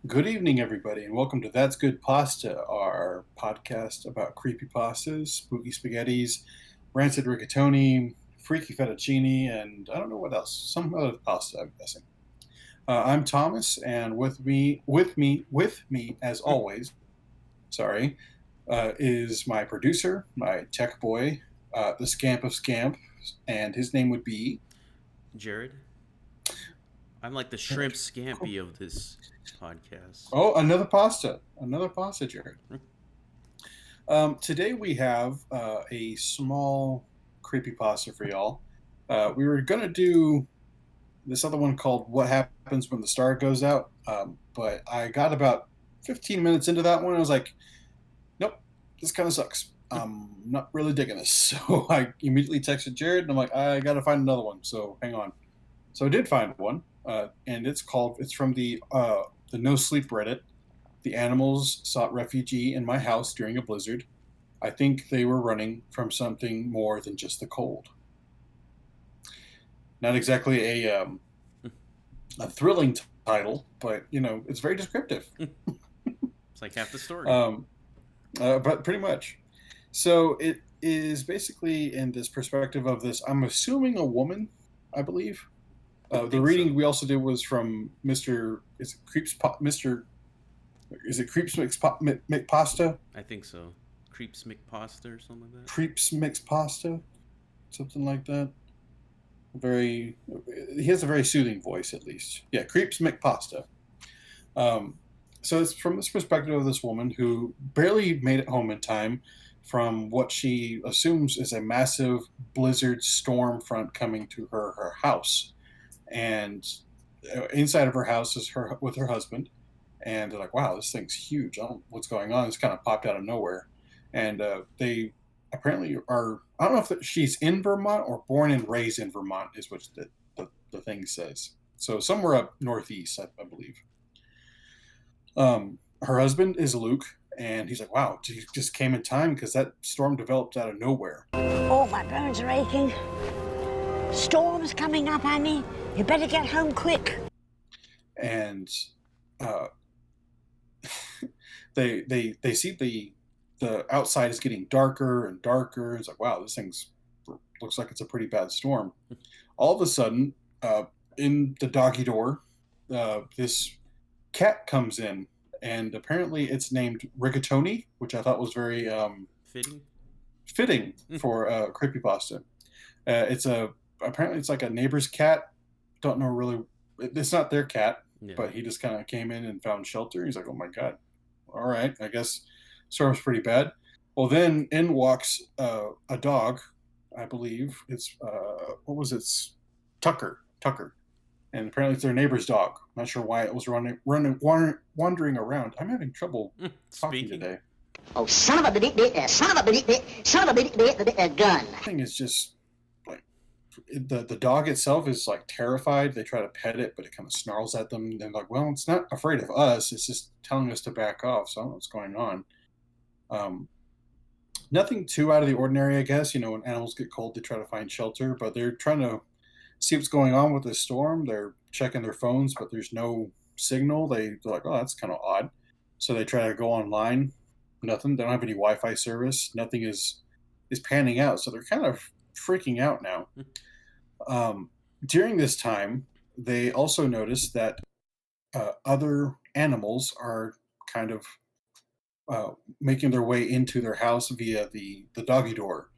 Good evening, everybody, and welcome to That's Good Pasta, our podcast about creepy pastas, spooky spaghettis, rancid rigatoni, freaky fettuccine, and I don't know what else. Some other pasta, I'm guessing. I'm Thomas, and with me, as always, sorry, is my producer, my tech boy, the scamp of scamp, and his name would be Jared. I'm like the shrimp Jared. Cool. scampi of this podcast. Oh, another pasta, Jared. Today we have a small creepypasta for y'all. We were going to do this other one called What Happens When the Star Goes Out, but I got about 15 minutes into that one and I was like, nope, this kind of sucks. I'm not really digging this. So I immediately texted Jared and I'm like, I got to find another one. So hang on. So I did find one, and it's from the No Sleep Reddit. The animals sought refuge in my house during a blizzard. I think they were running from something more than just the cold. Not exactly a thrilling title, but it's very descriptive. It's like half the story. But pretty much. So it is basically in this perspective of this. I'm assuming a woman, I believe. I The think so. reading we also did was from Mr. Is it Creeps Mr. Is it Creeps McPasta? I think so. Creeps McPasta or something like that. Creeps Mix Pasta, something like that. Very, he has a very soothing voice, at least. Yeah, Creeps McPasta. Um, so it's from this perspective of this woman who barely made it home in time from what she assumes is a massive blizzard storm front coming to her house, and inside of her house is her with her husband, and they're like, "Wow, this thing's huge. I don't know what's going on. It's kind of popped out of nowhere." And they apparently are. I don't know if she's in Vermont or born and raised in Vermont, is what the thing says. So somewhere up northeast, I believe. Her husband is Luke, and he's like, "Wow, he just came in time because that storm developed out of nowhere." Oh, my bones are aching. Storm's coming up, honey. You better get home quick. And uh, they see the outside is getting darker and darker. It's like, wow, this thing's looks like it's a pretty bad storm. All of a sudden, in the doggy door, this cat comes in, and apparently it's named Rigatoni, which I thought was very Fitting. fitting for creepypasta. It's a apparently it's like a neighbor's cat. Don't know really. It's not their cat, Yeah. but he just kind of came in and found shelter. He's like, oh my god, all right, I guess storm's pretty bad. Well, then in walks a dog. I believe it's what was its Tucker, and apparently it's their neighbor's dog. Not sure why it was wandering around. I'm having trouble talking Speaking. today. Oh, son of a son of a son of a gun. Thing is just like the dog itself is like terrified. They try to pet it, but it kind of snarls at them. And they're like, "Well, it's not afraid of us. It's just telling us to back off." So I don't know what's going on. Um, Nothing too out of the ordinary, I guess. When animals get cold, they try to find shelter, but they're trying to see what's going on with the storm. They're checking their phones, but there's no signal. They're like, "Oh, that's kind of odd." So they try to go online. Nothing. They don't have any Wi-Fi service. Nothing is panning out. So they're kind of freaking out now. During this time, they also notice that other animals are kind of making their way into their house via the doggy door.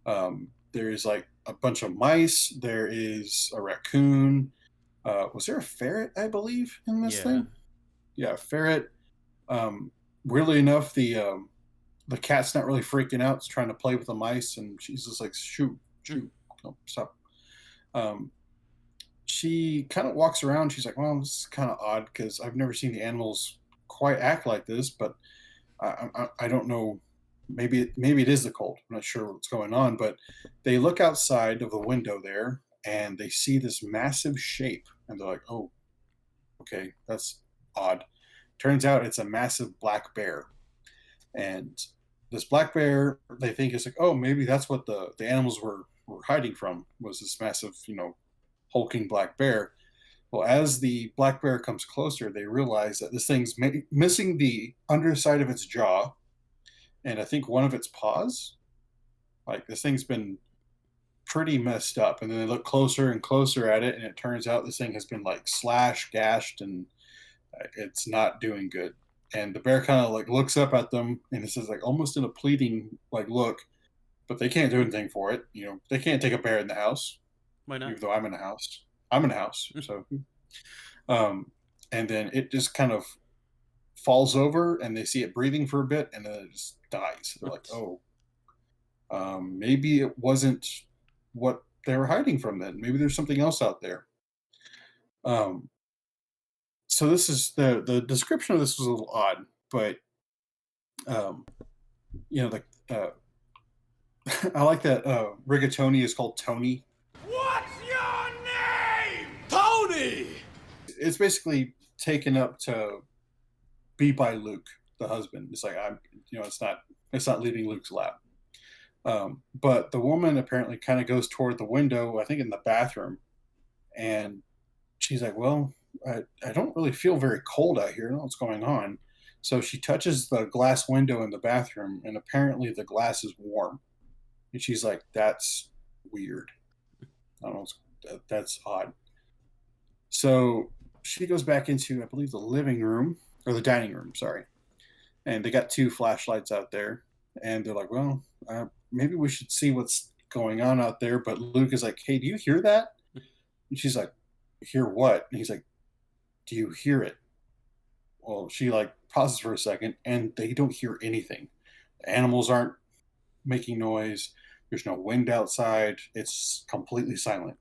There is like a bunch of mice. There is a raccoon. Was there a ferret, I believe, in this Yeah. thing? Yeah, a ferret. Weirdly enough, the cat's not really freaking out. It's trying to play with the mice, and she's just like, shoot, shoot, no, stop. Um, she kind of walks around. She's like, well, this is kind of odd because I've never seen the animals quite act like this, but I don't know. Maybe it is the cold. I'm not sure what's going on, but they look outside of the window there and they see this massive shape, and they're like, "Oh, okay, that's odd." Turns out it's a massive black bear, and this black bear they think is like, "Oh, maybe that's what the animals were hiding from was this massive, hulking black bear." Well, as the black bear comes closer, they realize that this thing's missing the underside of its jaw and I think one of its paws. Like this thing's been pretty messed up. And then they look closer and closer at it, and it turns out this thing has been like slashed, gashed, and it's not doing good. And the bear kind of like looks up at them, and it says like almost in a pleading like look, but they can't do anything for it. You know, they can't take a bear in the house, Why not? even though I'm in a house. I'm in a house, so. Um, and then it just kind of falls over, and they see it breathing for a bit, and then it just dies. They're like, "Oh, maybe it wasn't what they were hiding from. Then maybe there's something else out there." Um, so this is the description of this was a little odd, but um, you know, the I like that rigatoni is called Tony. What's your name? Tony! It's basically taken up to be by Luke, the husband. It's like I'm, you know, it's not leaving Luke's lap. But the woman apparently kind of goes toward the window, I think in the bathroom, and she's like, "Well, I don't really feel very cold out here. I don't know what's going on." So she touches the glass window in the bathroom, and apparently the glass is warm. And she's like, "That's weird. I don't know. That's odd." So she goes back into, I believe, the living room or the dining room. Sorry, and they got two flashlights out there, and they're like, "Well, maybe we should see what's going on out there." But Luke is like, "Hey, do you hear that?" And she's like, "Hear what?" And he's like, "Do you hear it?" Well, she like pauses for a second, and they don't hear anything. The animals aren't making noise. There's no wind outside. It's completely silent.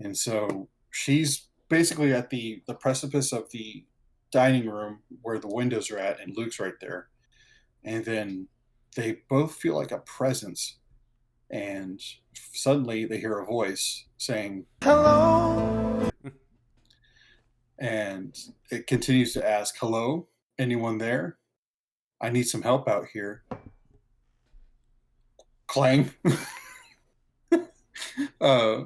And so she's basically at the precipice of the dining room where the windows are at, and Luke's right there. And then they both feel like a presence, and suddenly they hear a voice saying, Hello? and it continues to ask, "Hello? Anyone there? I need some help out here." Clang. uh,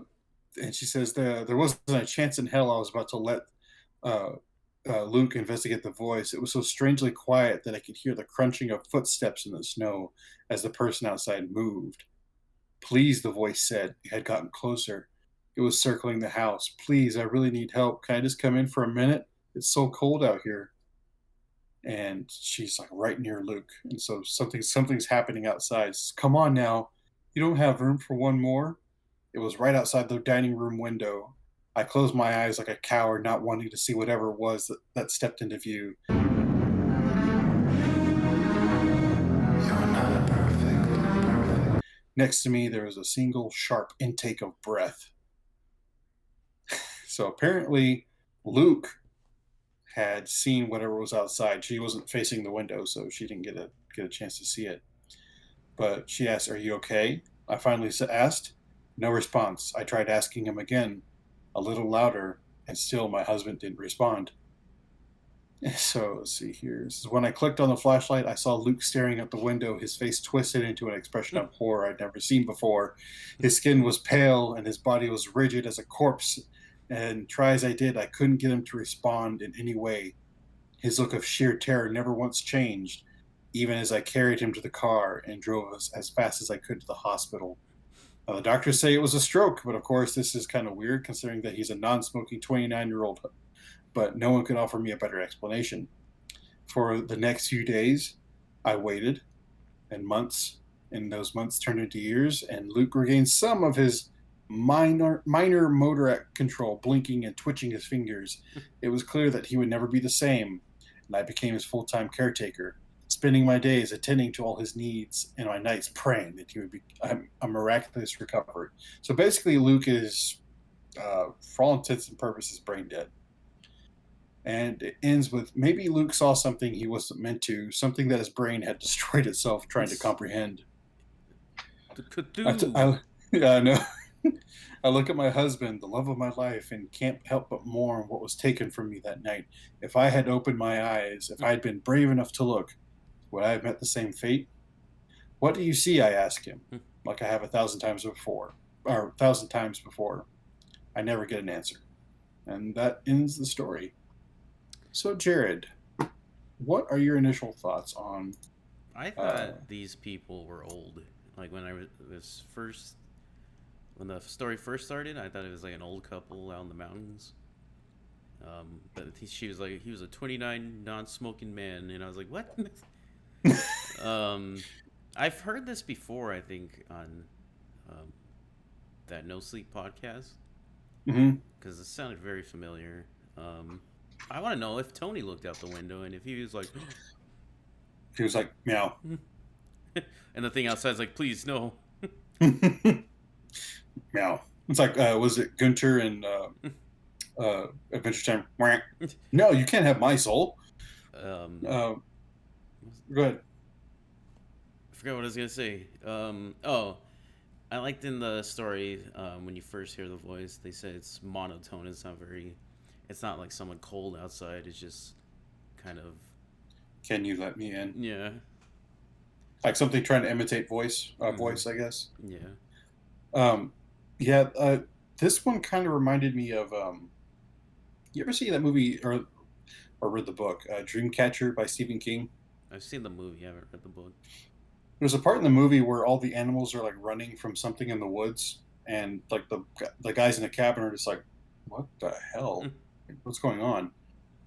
and she says, there wasn't a chance in hell I was about to let uh, Luke investigate the voice. It was so strangely quiet that I could hear the crunching of footsteps in the snow as the person outside moved. "Please," the voice said. It had gotten closer. It was circling the house. "Please, I really need help. Can I just come in for a minute? It's so cold out here." And she's like right near Luke. And so something's happening outside. Says, "Come on now. You don't have room for one more?" It was right outside the dining room window. I closed my eyes like a coward, not wanting to see whatever it was that stepped into view. You're not perfect. Next to me, there was a single sharp intake of breath. So apparently, Luke had seen whatever was outside. She wasn't facing the window, so she didn't get a chance to see it. But she asked, "Are you okay?" I finally asked. No response. I tried asking him again, a little louder, and still my husband didn't respond. So let's see here. This is when I clicked on the flashlight. I saw Luke staring out the window, his face twisted into an expression of horror I'd never seen before. His skin was pale, and his body was rigid as a corpse. And try as I did, I couldn't get him to respond in any way. His look of sheer terror never once changed, even as I carried him to the car and drove us as fast as I could to the hospital. Now, the doctors say it was a stroke, but of course, this is kind of weird considering that he's a non smoking 29-year-old, but no one could offer me a better explanation. For the next few days, I waited, and those months turned into years, and Luke regained some of his minor motor control, blinking and twitching his fingers. It was clear that he would never be the same, and I became his full-time caretaker, spending my days attending to all his needs and my nights praying that he would be a miraculous recovery. So basically, Luke is, for all intents and purposes, brain dead. And it ends with maybe Luke saw something he wasn't meant to, something that his brain had destroyed itself trying to comprehend. Yeah, I know. I look at my husband, the love of my life, and can't help but mourn what was taken from me that night. If I had opened my eyes, if I had been brave enough to look, would I have met the same fate? "What do you see?" I ask him, like I have 1,000 times before. I never get an answer. and that ends the story. So, Jared, what are your initial thoughts on? I thought these people were old. Like when I was first, when the story first started, I thought it was like an old couple out in the mountains. But she was like, he was a 29 non-smoking man, and I was like, what? I've heard this before. I think on that No Sleep podcast because it sounded very familiar. I want to know if Tony looked out the window and if he was like, He was like, meow. and the thing outside's like, please no. Meow. It's like, was it Gunter and Adventure Time? No, you can't have my soul. Go ahead. I forgot what I was gonna say. Oh, I liked in the story when you first hear the voice, they said it's monotone. It's not very. It's not like someone cold outside. It's just kind of. Can you let me in? Yeah. Like something trying to imitate voice, voice, I guess. Yeah. This one kind of reminded me of. You ever see that movie or read the book, Dreamcatcher by Stephen King? I've seen the movie. I haven't read the book. There's a part in the movie where all the animals are like running from something in the woods, and like the guys in the cabin are just like, "What the hell? What's going on?"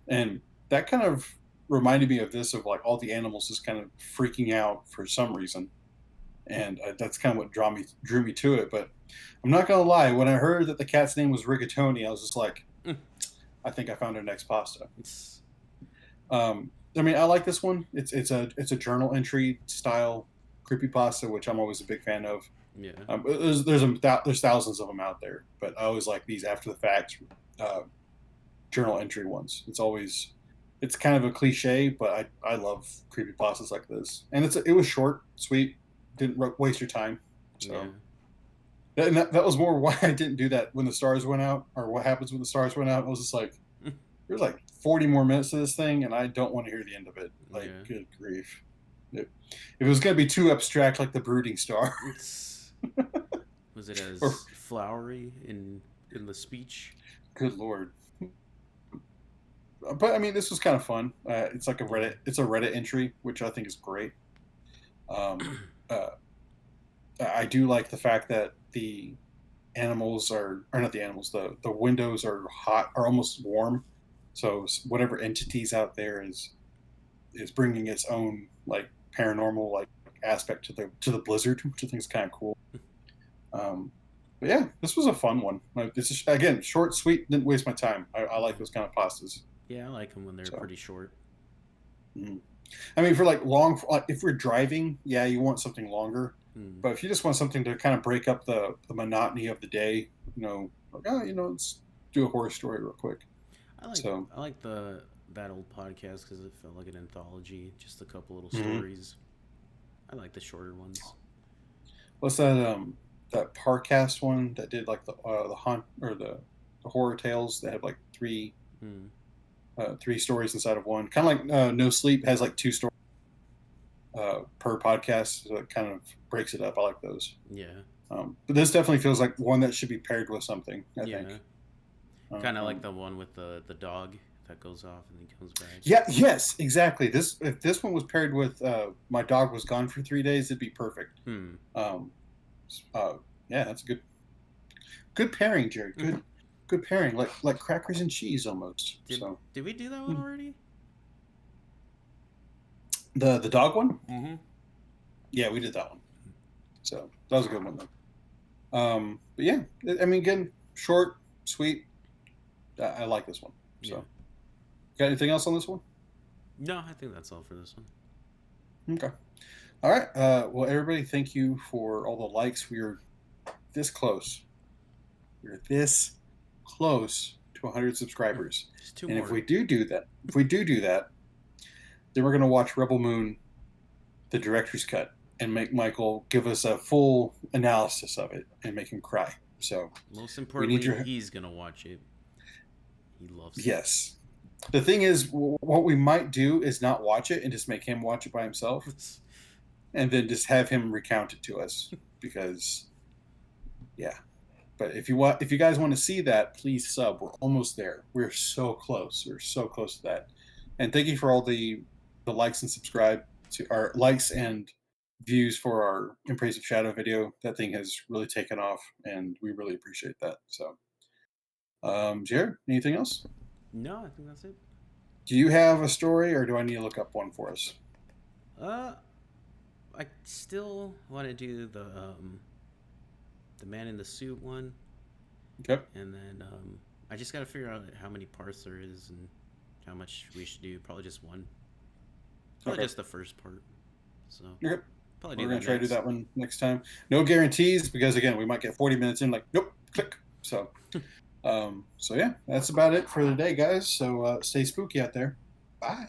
And that kind of reminded me of this, of like all the animals just kind of freaking out for some reason, and that's kind of what drew me to it. But I'm not gonna lie, when I heard that the cat's name was Rigatoni, I was just like, I think I found our next pasta. I mean, I like this one. It's a journal entry style creepypasta, which I'm always a big fan of. Yeah. There's thousands of them out there, but I always like these after the fact journal entry ones. It's kind of a cliche, but I love creepypastas like this, and it was short, sweet, didn't waste your time. So, and that was more why I didn't do that when the stars went out, or what happens when the stars went out. I was just like, there's like 40 more minutes to this thing, and I don't want to hear the end of it. Like, good grief. If it was going to be too abstract, like the brooding star. Was it as flowery in the speech? Good Lord. But I mean, this was kind of fun. It's like a Reddit entry, which I think is great. I do like the fact that the animals or not the animals, the windows are hot, are almost warm. So whatever entity's out there is bringing its own like paranormal like aspect to the blizzard, which I think is kind of cool. But yeah, this was a fun one. This is again short, sweet, didn't waste my time. I like those kind of pastas. Yeah, I like them when they're pretty short. I mean, for like long, like if we're driving, yeah, you want something longer. But if you just want something to kind of break up the monotony of the day, let's do a horror story real quick. I like that old podcast because it felt like an anthology, just a couple little stories. I like the shorter ones. What's that Parcast one that did like the haunt or the horror tales that have like three stories inside of one, kind of like No Sleep has like 2 stories per podcast, so it kind of breaks it up. I like those. Yeah. But this definitely feels like one that should be paired with something. I think. Kind of like the one with the dog that goes off and then comes back. Yeah. Yes. Exactly. If this one was paired with My Dog Was Gone for 3 days, it'd be perfect. Yeah, that's a good pairing, Jared. Good pairing, like crackers and cheese almost. Did we do that one already? The dog one? Mm-hmm. Yeah, we did that one. So that was a good one though. But yeah, I mean, again, short, sweet. I like this one. So, got anything else on this one? No, I think that's all for this one. Okay. All right. Well, everybody, thank you for all the likes. We are this close. We're this close to 100 subscribers. Just 2 and more. if we do that, then we're going to watch Rebel Moon, the director's cut, and make Michael give us a full analysis of it and make him cry. So, most importantly, he's going to watch it. He loves it. Yes. The thing is, what we might do is not watch it and just make him watch it by himself, and then just have him recount it to us because, yeah. But if you guys want to see that, please sub. We're almost there. We're so close. We're so close to that. And thank you for all the likes and subscribe to our likes and views for our Impressive Shadow video. That thing has really taken off, and we really appreciate that. So, Jared, anything else? No, I think that's it. Do you have a story, or do I need to look up one for us? I still want to do the man in the suit one, Okay. and then I just got to figure out how many parts there is and how much we should do. Probably just one. Probably Okay. just the first part. So Okay. probably We're do gonna that try to do next. that one next time. No guarantees, because again, we might get 40 minutes in, like, nope, click. So, so yeah, that's about it for the day, guys. So stay spooky out there. Bye.